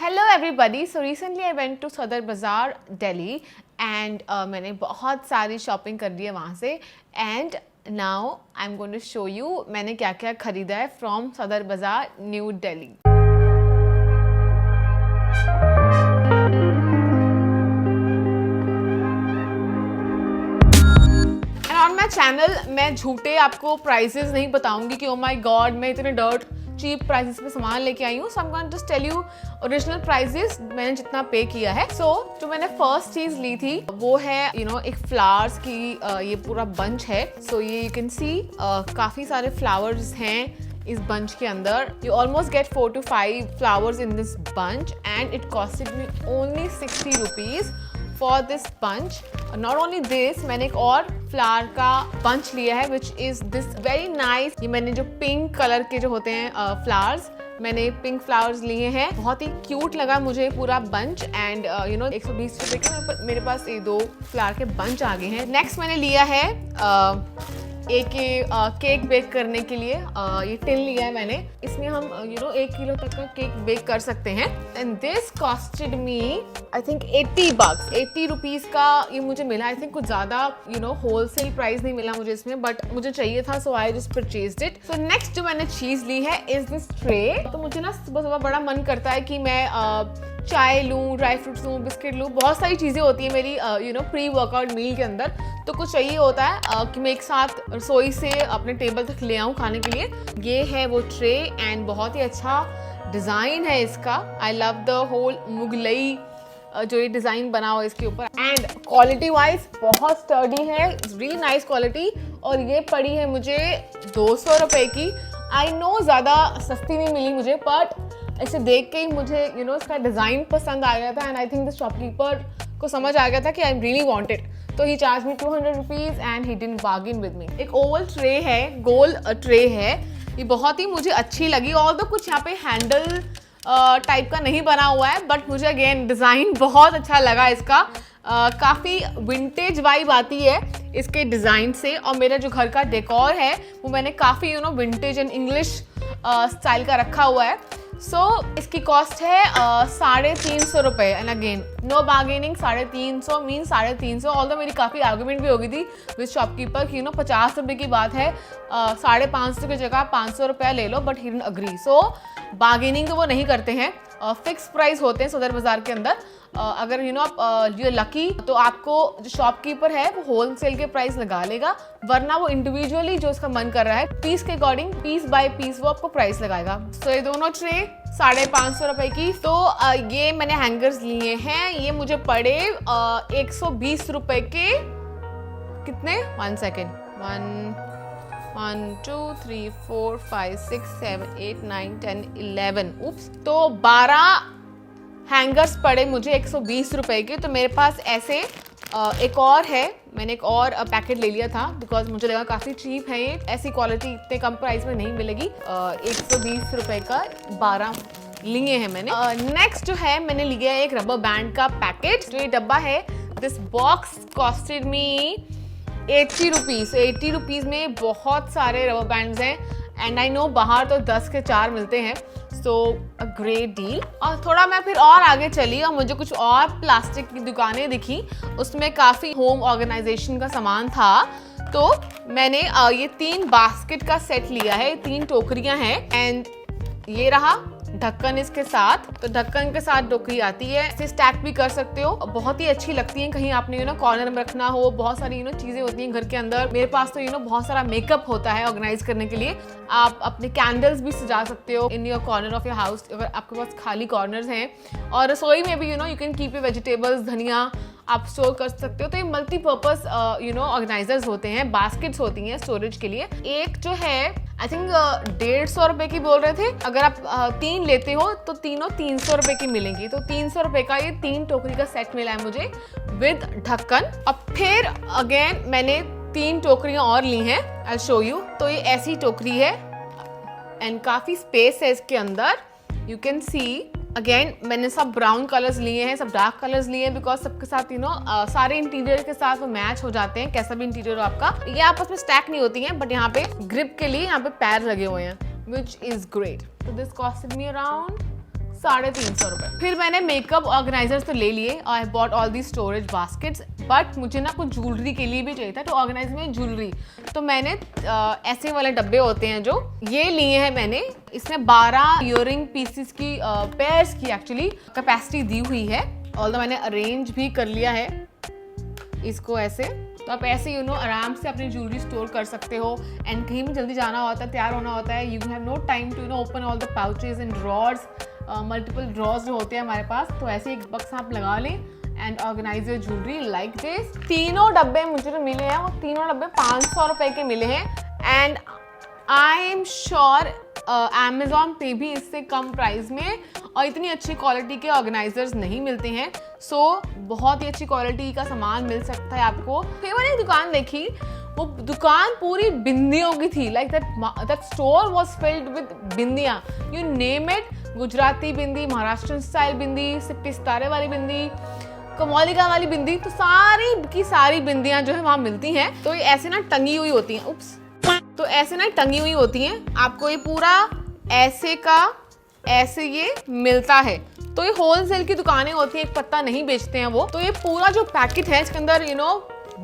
Hello everybody, so recently I went to Sadar Bazaar Delhi and मैंने बहुत सारी शॉपिंग कर ली है वहाँ से and now I am going to show you मैंने क्या क्या खरीदा है from Sadar Bazaar New Delhi. On my channel मैं झूठे आपको प्राइसेस नहीं बताऊंगी कि ओ माई गॉड मैं इतने डर्ट चीप प्राइसेस पे सामान लेके आई हूँ। So I am going to tell you original prices मैंने जितना पे किया है। जो मैंने फर्स्ट चीज ली थी वो है एक फ्लावर्स की ये पूरा बंच है। सो ये यू कैन सी काफी सारे फ्लावर्स हैं इस बंच के अंदर। You almost get 4 to 5 flowers in this bunch and it costed me only 60 rupees for this bunch. Not only this, मैंने एक और फ्लावर का बंच लिया है which is this very nice। ये मैंने जो पिंक कलर के जो होते हैं फ्लावर्स, मैंने पिंक फ्लावर्स लिए हैं। बहुत ही क्यूट लगा मुझे पूरा बंच एंड 120 रुपए के मेरे पास ये 2 फ्लावर के बंच आ गए हैं। नेक्स्ट मैंने लिया है एक केक बेक करने के लिए ये टिन लिया है मैंने। इसमें हम 1 किलो तक का केक बेक कर सकते हैं and this costed me I think 80 bucks 80 rupees का ये मुझे मिला। आई थिंक कुछ ज्यादा होलसेल प्राइस नहीं मिला मुझे इसमें, बट मुझे चाहिए था so I just purchased it. So next जो मैंने चीज ली है इज दिस ट्रे। तो मुझे ना सुबह सुबह बड़ा मन करता है कि मैं चाय लूँ, ड्राई फ्रूट्स लूँ, बिस्किट लूँ, बहुत सारी चीज़ें होती हैं मेरी प्री वर्कआउट मील के अंदर। तो कुछ चाहिए होता है कि मैं एक साथ रसोई से अपने टेबल तक ले आऊँ खाने के लिए। ये है वो ट्रे एंड बहुत ही अच्छा डिज़ाइन है इसका। I love the whole Mughlai जो ये डिज़ाइन बना हुआ है इसके ऊपर एंड क्वालिटी वाइज बहुत स्टर्डी है, रियली नाइस क्वालिटी। और ये पड़ी है मुझे 200 रुपये की। आई नो ज़्यादा सस्ती नहीं मिली मुझे, बट ऐसे देख के ही मुझे इसका डिज़ाइन पसंद आ गया था and I think the shopkeeper को समझ आ गया था कि आई रियली वांटेड। तो he charge me 200 rupees and he didn't bargain with me. एक ओवल ट्रे है, गोल ट्रे है, ये बहुत ही मुझे अच्छी लगी। और तो कुछ यहाँ पे हैंडल टाइप का नहीं बना हुआ है, बट मुझे अगेन डिज़ाइन बहुत अच्छा लगा इसका। काफ़ी विंटेज वाइब आती है इसके डिज़ाइन से। और मेरा जो घर का डेकोर है वो मैंने काफ़ी विंटेज एंड इंग्लिश स्टाइल का रखा हुआ है। इसकी कॉस्ट है 350 रुपये and again no bargaining. 350 mean 350। All तो मेरी काफ़ी आर्गूमेंट भी हो गई थी विद शॉपकीपर कि 50 रुपये की बात है, 550 की जगह 500 रुपया ले लो, but he didn't agree. Bargaining तो वो नहीं करते हैं, फिक्स प्राइस होते हैं सदर बाज़ार के अंदर। अगर आप यू लकी तो आपको जो शॉपकीपर है वो होलसेल के प्राइस लगा लेगा, वरना वो इंडिविजुअली जो उसका मन कर रहा है पीस के अकॉर्डिंग पीस बाय पीस वो आपको प्राइस लगाएगा। ये दोनों ट्रे 550 रुपए की। तो ये मैंने हैंगर्स लिए हैं, ये मुझे पड़े 120 रुपए के। कितने? 1 सेकेंड, 1 2 3 4 5 6 7 8 9 10 11 उप्स। तो 12 हैंगर्स पड़े मुझे 120 रुपए के। तो मेरे पास ऐसे एक और है, मैंने एक और पैकेट ले लिया था बिकॉज मुझे लगा काफ़ी चीप है ये, ऐसी क्वालिटी इतने कम प्राइस में नहीं मिलेगी। 120 रुपए का 12 लिए हैं मैंने। नेक्स्ट जो है मैंने लिया है एक रबर बैंड का पैकेट। जो ये डब्बा है, this box costed me 80 rupees. 80 rupees में बहुत सारे रबर बैंड्स हैं एंड आई नो बाहर तो 10 के 4 मिलते हैं। सो अ ग्रेट डील। और थोड़ा मैं फिर और आगे चली और मुझे कुछ और प्लास्टिक की दुकानें दिखी, उसमें काफ़ी होम ऑर्गेनाइजेशन का सामान था। तो मैंने ये 3 बास्केट का सेट लिया है, 3 टोकरियां हैं एंड ये रहा ढक्कन इसके साथ। तो ढक्कन के साथ टोकरी आती है, इसे स्टैक भी कर सकते हो, बहुत ही अच्छी लगती है। कहीं आपने कॉर्नर में रखना हो, बहुत सारी चीजें होती हैं घर के अंदर। मेरे पास तो बहुत सारा मेकअप होता है ऑर्गेनाइज करने के लिए। आप अपने कैंडल्स भी सजा सकते हो in your corner of your house अगर आपके पास खाली कॉर्नर्स हैं। और रसोई में भी you can keep your vegetables, धनिया आप स्टोर कर सकते हो। तो ये मल्टीपर्पज ऑर्गेनाइजर्स होते हैं, बास्केट्स होती हैं स्टोरेज के लिए। एक जो है आई थिंक 150 रुपए की बोल रहे थे, अगर आप 3 लेते हो तो तीनों 300 रुपए की मिलेंगी। तो 300 रुपए का ये 3 टोकरी का सेट मिला है मुझे विद ढक्कन। अब फिर अगेन मैंने 3 टोकरियां और ली हैं, आई शो यू। तो ये ऐसी टोकरी है एंड काफी स्पेस है इसके अंदर, यू कैन सी। अगेन मैंने सब ब्राउन कलर्स लिए हैं, सब डार्क कलर्स लिए हैं बिकॉज सबके साथ सारे इंटीरियर के साथ वो मैच हो जाते हैं, कैसा भी इंटीरियर हो आपका। ये आपस में स्टैक नहीं होती हैं, बट यहाँ पे ग्रिप के लिए यहाँ पे पैर लगे हुए हैं, विच इज ग्रेट। तो दिस कॉस्टेड मी अराउंड 350 रुपए। फिर मैंने मेकअप ऑर्गेनाइजर्स तो ले लिए, I bought all the storage baskets, but मुझे ना कुछ ज्वेलरी के लिए भी चाहिए था, तो ऑर्गेनाइज में ज्वेलरी, तो मैंने ऐसे वाले डब्बे होते हैं जो ये लिए हैं मैंने। इसमें 12 इयररिंग पीसेस की पेयर्स की एक्चुअली कैपेसिटी दी हुई है, ऑल्दो मैंने अरेंज भी कर लिया है इसको ऐसे। तो आप ऐसे आराम से अपनी ज्वेलरी स्टोर कर सकते हो, एंड कहीं भी जल्दी जाना होता है, तैयार होना होता है, you have no time to open all the pouches and drawers, multiple drawers जो होते हैं हमारे पास, तो ऐसे एक बक्स आप लगा लें and organise your jewellery like this. तीनों डब्बे मुझे जो मिले हैं वो तीनों डब्बे 500 रुपए के मिले हैं, and I am sure Amazon पे भी इससे कम प्राइस में और इतनी अच्छी क्वालिटी के ऑर्गेनाइजर्स नहीं मिलते हैं। सो बहुत ही अच्छी क्वालिटी का सामान मिल सकता है आपको। फिर मैंने एक दुकान देखी, वो दुकान पूरी बिंदियों की थी, like that store was filled with बिंदियाँ, you name it, Gujarati bindi, Maharashtra style bindi, सितारे वाली बिंदी, कमौलिका वाली बिंदी, तो सारी की सारी बिंदियाँ जो है वहाँ मिलती हैं। तो ये ऐसे ना टंगी हुई होती हैं, उप्स, तो ऐसे ना टंगी हुई होती हैं, आपको ये पूरा ऐसे का ऐसे ये मिलता है। तो ये होलसेल की दुकानें होती हैं, एक पत्ता नहीं बेचते हैं वो। तो ये पूरा जो पैकेट है इसके अंदर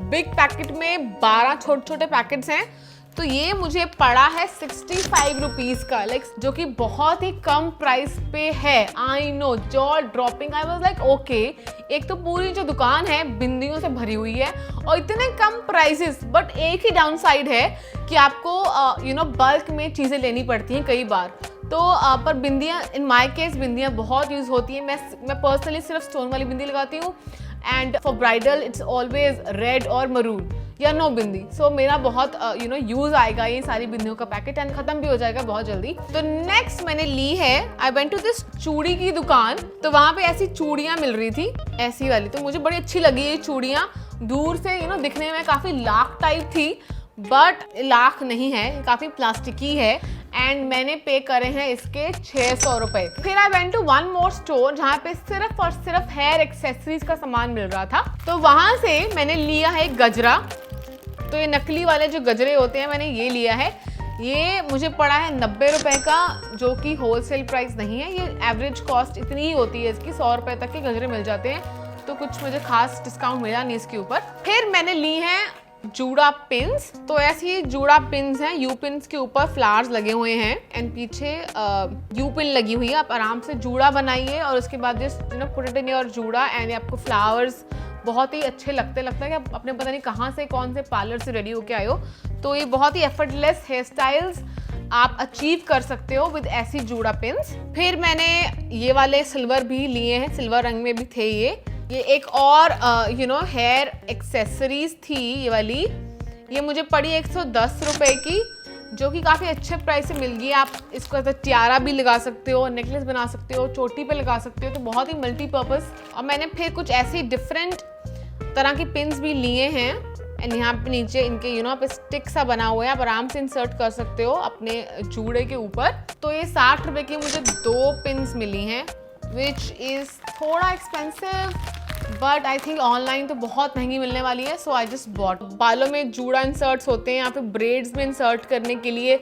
बिग पैकेट में 12 छोटे छोटे पैकेट्स हैं, तो ये मुझे पड़ा है 65 रुपीज का, लाइक जो कि बहुत ही कम प्राइस पे है। I know, jaw dropping, I was like okay, एक तो पूरी जो दुकान है बिंदियों से भरी हुई है और इतने कम प्राइसेस, बट एक ही डाउन साइड है कि आपको बल्क में चीज़ें लेनी पड़ती हैं कई बार। तो पर बिंदियाँ, इन माई केस बिंदियाँ बहुत यूज़ होती हैं। मैं पर्सनली सिर्फ स्टोन वाली बिंदी लगाती हूँ, and for bridal it's always red और मरून या नो बिंदी। सो मेरा बहुत यूज आएगा ये सारी बिंदियों का पैकेट, एंड खत्म भी हो जाएगा बहुत जल्दी। तो नेक्स्ट मैंने ली है, आई वेंट टू दिस चूड़ी की दुकान, तो वहाँ पे ऐसी चूड़ियाँ मिल रही थी, ऐसी वाली, तो मुझे बड़ी अच्छी लगी ये चूड़ियाँ। दूर से दिखने में काफ़ी लाख टाइप थी, बट लाख नहीं है, काफ़ी प्लास्टिकी है, एंड मैंने पे करे हैं इसके 600 रुपए। फिर I went to one more store जहाँ पे सिर्फ और सिर्फ हेयर एक्सेसरीज का सामान मिल रहा था, तो वहाँ से मैंने लिया है गजरा। तो ये नकली वाले जो गजरे होते हैं मैंने ये लिया है, ये मुझे पड़ा है 90 रुपए का, जो कि होलसेल प्राइस नहीं है, ये एवरेज कॉस्ट इतनी ही होती है इसकी, 100 रुपए तक के गजरे मिल जाते हैं, तो कुछ मुझे खास डिस्काउंट मिला नहीं इसके ऊपर। फिर मैंने ली है जूड़ा पिन्स, तो ऐसी जूड़ा पिन्स हैं, यू पिन्स के ऊपर फ्लावर्स लगे हुए हैं एंड पीछे यू पिन लगी हुई है। आप आराम से जूड़ा बनाइए और उसके बाद just put it in your जूड़ा, एंड आपको फ्लावर्स बहुत ही अच्छे लगता है कि आप अपने पता नहीं कहाँ से, कौन से पार्लर से रेडी होके आए हो। तो ये बहुत ही एफर्टलेस हेयर स्टाइल्स आप अचीव कर सकते हो विद ऐसी जूड़ा पिन्स। फिर मैंने ये वाले सिल्वर भी लिए हैं, सिल्वर रंग में भी थे ये एक और हेयर एक्सेसरीज थी ये वाली, ये मुझे पड़ी 110 रुपए की, जो कि काफ़ी अच्छे प्राइस से मिल गई। आप इसको ऐसा टियारा भी लगा सकते हो, नेकलेस बना सकते हो, चोटी पे लगा सकते हो, तो बहुत ही मल्टीपर्पज़। और मैंने फिर कुछ ऐसी डिफरेंट तरह की पिन्स भी लिए हैं, एंड यहाँ पे नीचे इनके पे स्टिक सा बना हुआ है, आप आराम से इंसर्ट कर सकते हो अपने जूड़े के ऊपर। तो ये 60 रुपए की मुझे 2 पिन्स मिली हैं, विच इज़ थोड़ा expensive, but I think online तो बहुत महंगी मिलने वाली है, सो आई जस्ट बॉट। बालों में जूड़ा इंसर्ट्स होते हैं, यहाँ पे ब्रेड्स में इंसर्ट करने के लिए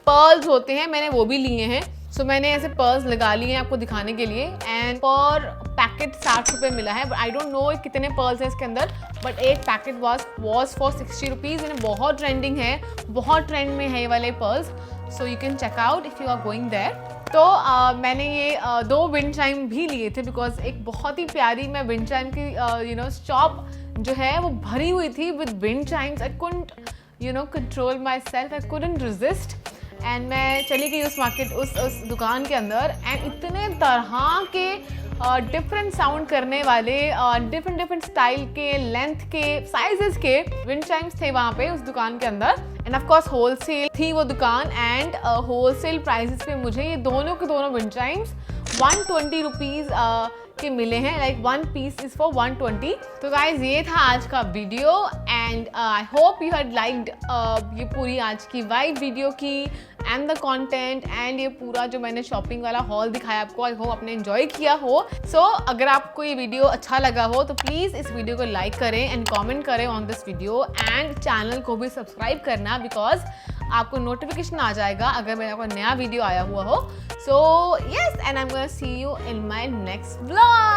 पर्ल्स होते हैं, मैंने वो भी लिए हैं। सो मैंने ऐसे पर्ल्स लगा लिए हैं आपको दिखाने के लिए, एंड पर पैकेट 60 रुपये मिला है, बट आई डोंट नो कितने पर्ल्स हैं इसके अंदर, बट एक पैकेट वॉज फॉर 60 रुपीज़। इन्हें बहुत ट्रेंडिंग है, बहुत ट्रेंड में है ये वाले pearls, so you can check out if you are going there. तो मैंने ये 2 विंड चाइम भी लिए थे, बिकॉज एक बहुत ही प्यारी मैं विंड चाइम की शॉप जो है वो भरी हुई थी with wind Chimes. I couldn't control my self, I couldn't resist, and मैं चली गई उस मार्केट, उस दुकान के अंदर, एंड इतने तरह के डिफरेंट साउंड करने वाले, डिफरेंट स्टाइल के, लेंथ के, साइजेस के विंड चाइम्स थे वहाँ पे उस दुकान के अंदर। एंड ऑफ कोर्स होलसेल थी वो दुकान, एंड होलसेल प्राइसेस पे मुझे ये दोनों के दोनों विंड चाइम्स 120 रुपीज़ के मिले हैं, लाइक 1 पीस इज फॉर 120। तो गाइज ये था आज का video, and I hope you had liked ये पूरी आज की वाइब वीडियो की एंड द कंटेंट, एंड ये पूरा जो मैंने शॉपिंग वाला हॉल दिखाया आपको, आई होप आपने एंजॉय किया हो। सो अगर आपको ये वीडियो अच्छा लगा हो तो प्लीज़ इस वीडियो को लाइक करें एंड कमेंट करें on this video, and channel को भी सब्सक्राइब करना, बिकॉज आपको नोटिफिकेशन आ जाएगा अगर मेरा कोई नया वीडियो आया हुआ हो. So yes, and I am gonna see you in my next vlog.